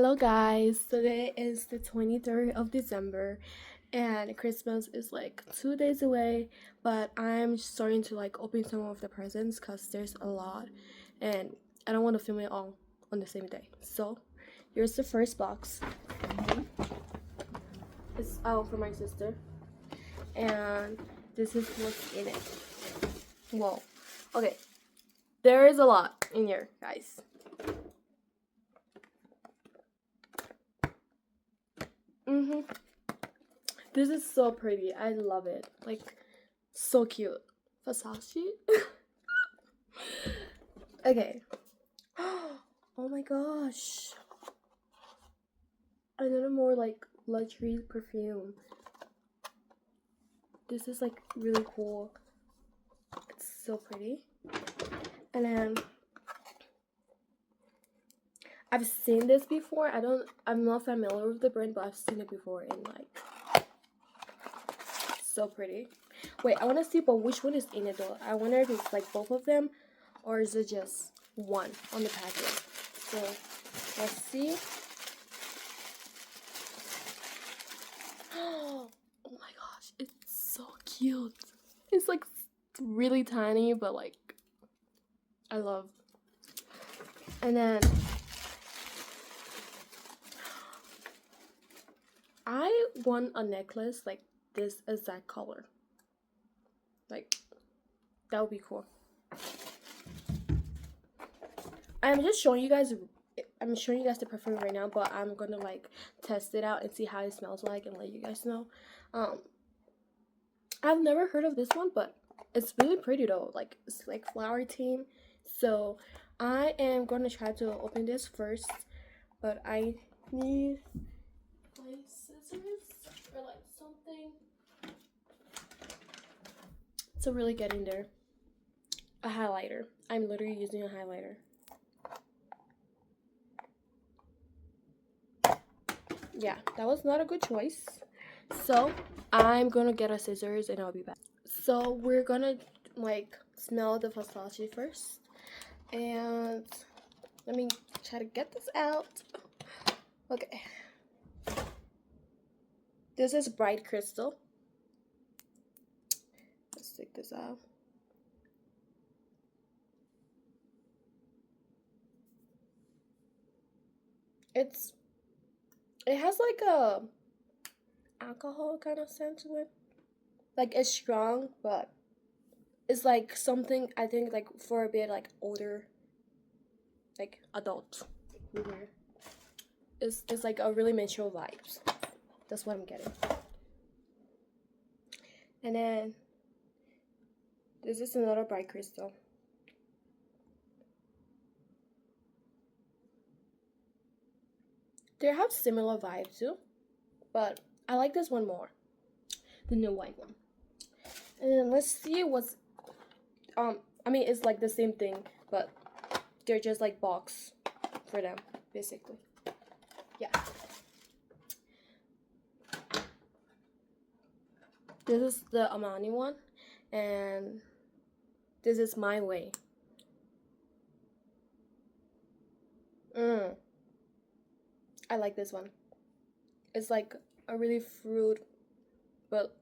Hello guys, today is the 23rd of December and Christmas is like 2 days away, but I'm starting to like open some of the presents because there's a lot and I don't want to film it all on the same day. So here's the first box. It's out for my sister and this is what's in it. Whoa. Okay, there is a lot in here, guys. This is so pretty. I love it. Like, so cute. Versace? Okay. Oh my gosh. Another more like luxury perfume. This is like really cool. It's so pretty. And then I've seen this before. I'm not familiar with the brand, but I've seen it before and like so pretty. Wait, I want to see, but which one is in it though? I wonder if it's like both of them or is it just one on the package. So let's see. Oh my gosh, it's so cute. It's like really tiny, but like I love. And then I want a necklace like this exact color. Like that would be cool. I'm showing you guys the perfume right now, but I'm gonna like test it out and see how it smells like and let you guys know. I've never heard of this one, but it's really pretty though. Like it's like flower theme. So I am gonna try to open this first, but I need like scissors or like something to really get in there. A highlighter. I'm literally using a highlighter. Yeah, that was not a good choice. So I'm gonna get a scissors and I'll be back. So we're gonna like smell the Versace first. And let me try to get this out. Okay. This is bright crystal. Let's take this out. It has like a alcohol kind of scent to it. Like it's strong, but it's like something I think like for a bit like older, like adult. It's like a really mature vibes. That's what I'm getting. And then this is another bright crystal. They have similar vibes too, but I like this one more than the white one. And then let's see what's I mean it's like the same thing, but they're just like box for them basically. Yeah. This is the Amani one, and this is My Way. I like this one. It's like a really fruit, but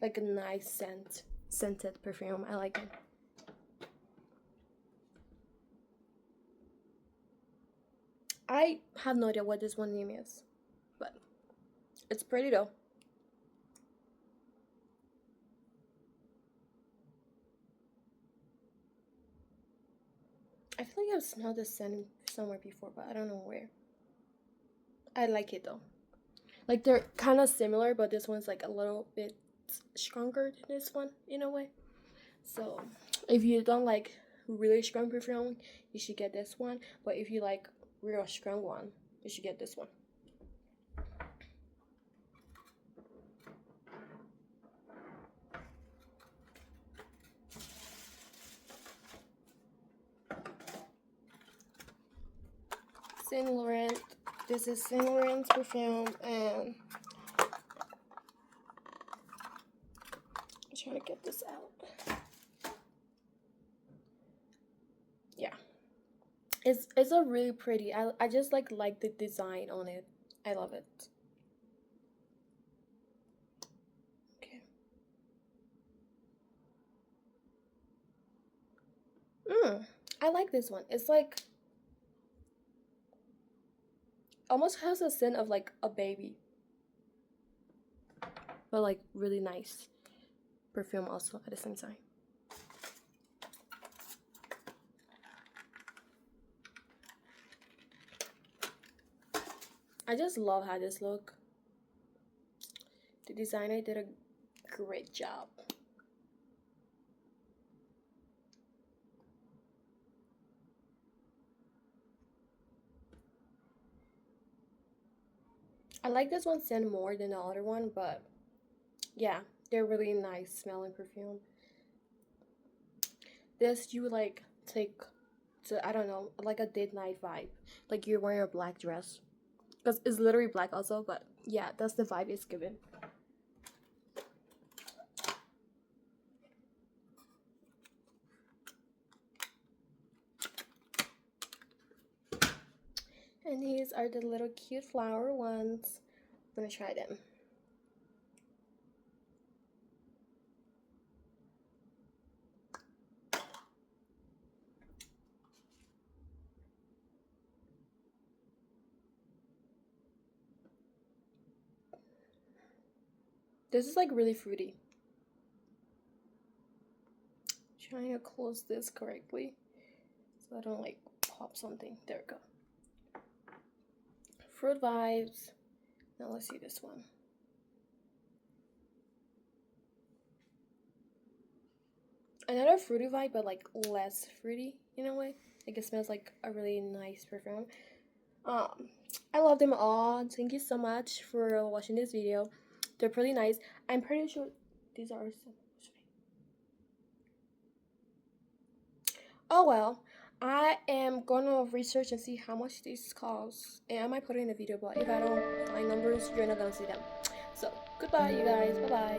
like a nice scented perfume. I like it. I have no idea what this one name is, but it's pretty though. I feel like I've smelled this scent somewhere before, but I don't know where. I like it though. Like they're kind of similar, but this one's like a little bit stronger than this one in a way. So if you don't like really strong perfume, you should get this one. But if you like real strong one, you should get this one. Saint Laurent. This is Saint Laurent's perfume, and I'm trying to get this out. Yeah, It's a really pretty. I just like the design on it. I love it. Okay. I like this one. It's like almost has a scent of like a baby, but like really nice perfume also at the same time. I just love how this look. The designer did a great job. I like this one scent more than the other one, but yeah, they're really nice smelling perfume. This you would like take to, I don't know, like a date night vibe. Like you're wearing a black dress. Because it's literally black also, but yeah, that's the vibe it's given. And these are the little cute flower ones. I'm gonna try them. This is like really fruity. Trying to close this correctly so I don't like pop something. There we go. Fruit vibes. Now let's see this one. Another fruity vibe, but like less fruity in a way. Like it smells like a really nice perfume. I love them all. Thank you so much for watching this video. They're pretty nice. I'm pretty sure these are some. Oh well, I am gonna research and see how much these cost, and I might put it in a video. But if I don't find numbers, you're not gonna see them. So goodbye, you guys. Bye bye.